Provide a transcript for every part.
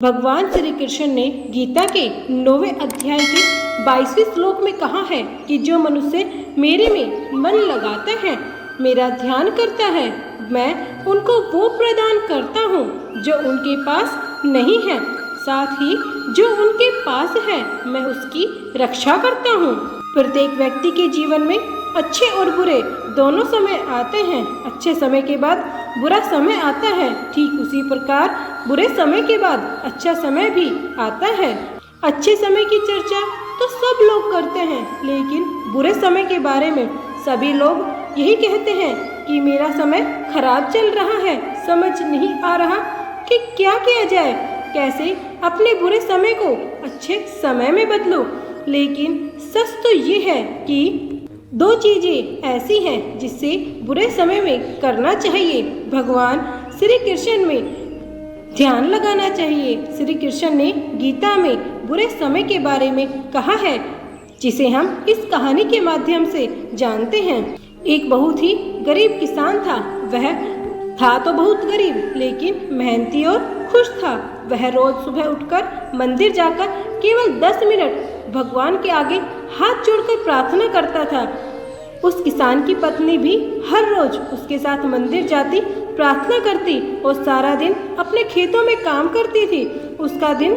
भगवान श्री कृष्ण ने गीता के 9वें अध्याय के 22वें श्लोक में कहा है कि जो मनुष्य मेरे में मन लगाता है, मेरा ध्यान करता है, मैं उनको वो प्रदान करता हूँ जो उनके पास नहीं है। साथ ही जो उनके पास है, मैं उसकी रक्षा करता हूँ। प्रत्येक व्यक्ति के जीवन में अच्छे और बुरे दोनों समय आते हैं। अच्छे समय के बाद बुरा समय आता है, ठीक उसी प्रकार बुरे समय के बाद अच्छा समय भी आता है। अच्छे समय की चर्चा तो सब लोग करते हैं, लेकिन बुरे समय के बारे में सभी लोग यही कहते हैं कि मेरा समय खराब चल रहा है, समझ नहीं आ रहा कि क्या किया जाए, कैसे अपने बुरे समय को अच्छे समय में बदलो। लेकिन सच तो ये है कि दो चीजें ऐसी हैं जिससे बुरे समय में करना चाहिए। भगवान श्री कृष्ण में ध्यान लगाना चाहिए। श्री कृष्ण ने गीता में बुरे समय के बारे में कहा है, जिसे हम इस कहानी के माध्यम से जानते हैं। एक बहुत ही गरीब किसान था। वह था तो बहुत गरीब, लेकिन मेहनती और खुश था। वह रोज सुबह उठकर मंदिर जाकर केवल 10 मिनट भगवान के आगे हाथ जोड़कर प्रार्थना करता था। उस किसान की पत्नी भी हर रोज उसके साथ मंदिर जाती, प्रार्थना करती और सारा दिन अपने खेतों में काम करती थी। उसका दिन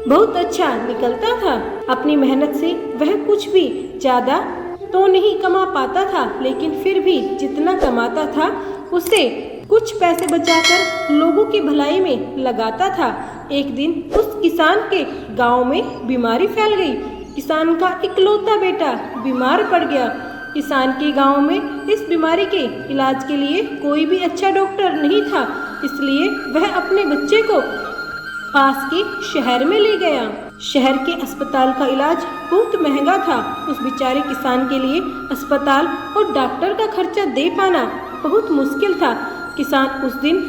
बहुत अच्छा निकलता था। अपनी मेहनत से वह कुछ भी ज्यादा तो नहीं कमा पाता था, लेकिन फिर भी जितना कमाता था उससे कुछ पैसे बचाकर लोगों की भलाई में लगाता था। एक दिन उस किसान के गांव में बीमारी फैल गई। किसान का इकलौता बेटा बीमार पड़ गया। किसान के गांव में इस बीमारी के इलाज के लिए कोई भी अच्छा डॉक्टर नहीं था, इसलिए वह अपने बच्चे को पास के शहर में ले गया। शहर के अस्पताल का इलाज बहुत महंगा था। उस बेचारे किसान के लिए अस्पताल और डॉक्टर का खर्चा दे पाना बहुत मुश्किल था। किसान उस दिन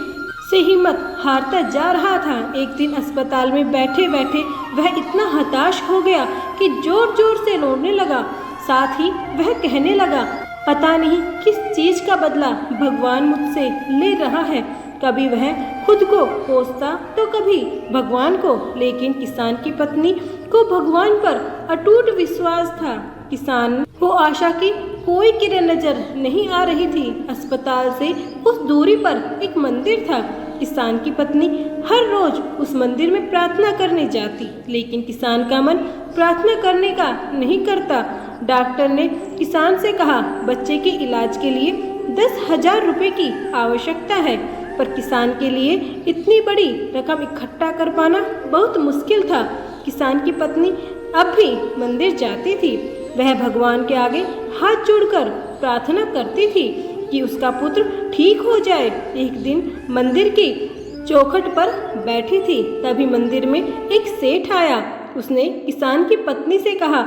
से हिम्मत हारता जा रहा था। एक दिन अस्पताल में बैठे बैठे वह इतना हताश हो गया कि जोर जोर से रोने लगा। साथ ही वह कहने लगा, पता नहीं किस चीज का बदला भगवान मुझसे ले रहा है। कभी वह खुद को कोसता तो कभी भगवान को, लेकिन किसान की पत्नी को भगवान पर अटूट विश्वास था। किसान को आशा की कोई किरण नजर नहीं आ रही थी। अस्पताल से कुछ दूरी पर एक मंदिर था। किसान की पत्नी हर रोज उस मंदिर में प्रार्थना करने जाती, लेकिन किसान का मन प्रार्थना करने का नहीं करता। डॉक्टर ने किसान से कहा, बच्चे के इलाज के लिए 10,000 रुपए की आवश्यकता है, पर किसान के लिए इतनी बड़ी रकम इकट्ठा कर पाना बहुत मुश्किल था। किसान की पत्नी अब भी मंदिर जाती थी। वह भगवान के आगे हाथ जोड़कर प्रार्थना करती थी कि उसका पुत्र ठीक हो जाए। एक दिन मंदिर की चौखट पर बैठी थी, तभी मंदिर में एक सेठ आया। उसने किसान की पत्नी से कहा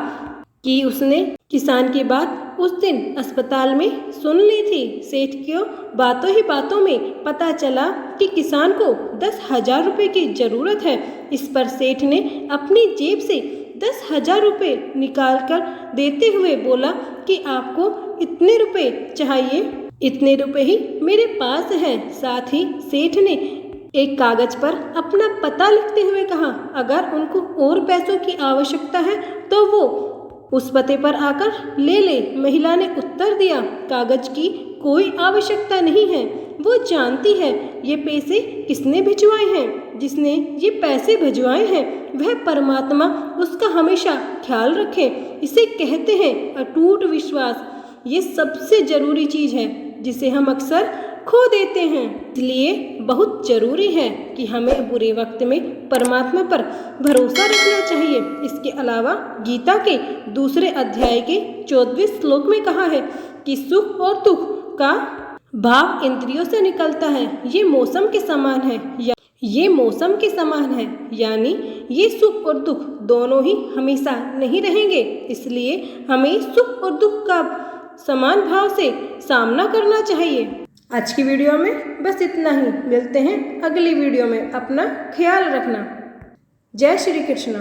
कि उसने किसान की बात उस दिन अस्पताल में सुन ली थी। सेठ को बातों ही बातों में पता चला कि किसान को 10,000 रुपए की जरूरत है। इस पर सेठ ने अपनी जेब से 10,000 रुपए निकाल कर देते हुए बोला कि आपको इतने रुपए चाहिए, इतने रुपए ही मेरे पास है। साथ ही सेठ ने एक कागज पर अपना पता लिखते हुए कहा, अगर उनको और पैसों की आवश्यकता है तो वो उस पते पर आकर ले ले। महिला ने उत्तर दिया, कागज की कोई आवश्यकता नहीं है। वो जानती है ये पैसे किसने भिजवाए हैं। जिसने ये पैसे भिजवाए हैं वह परमात्मा उसका हमेशा ख्याल रखे। इसे कहते हैं अटूट विश्वास। ये सबसे जरूरी चीज है जिसे हम अक्सर खो देते हैं। इसलिए बहुत जरूरी है कि हमें बुरे वक्त में परमात्मा पर भरोसा रखना चाहिए। इसके अलावा गीता के 2 अध्याय के 14वें श्लोक में कहा है कि सुख और दुख का भाव इंद्रियों से निकलता है। ये मौसम के समान है, यानी ये सुख और दुख दोनों ही हमेशा नहीं रहेंगे। इसलिए हमें सुख और दुख का समान भाव से सामना करना चाहिए। आज की वीडियो में बस इतना ही। मिलते हैं अगली वीडियो में। अपना ख्याल रखना। जय श्री कृष्ण।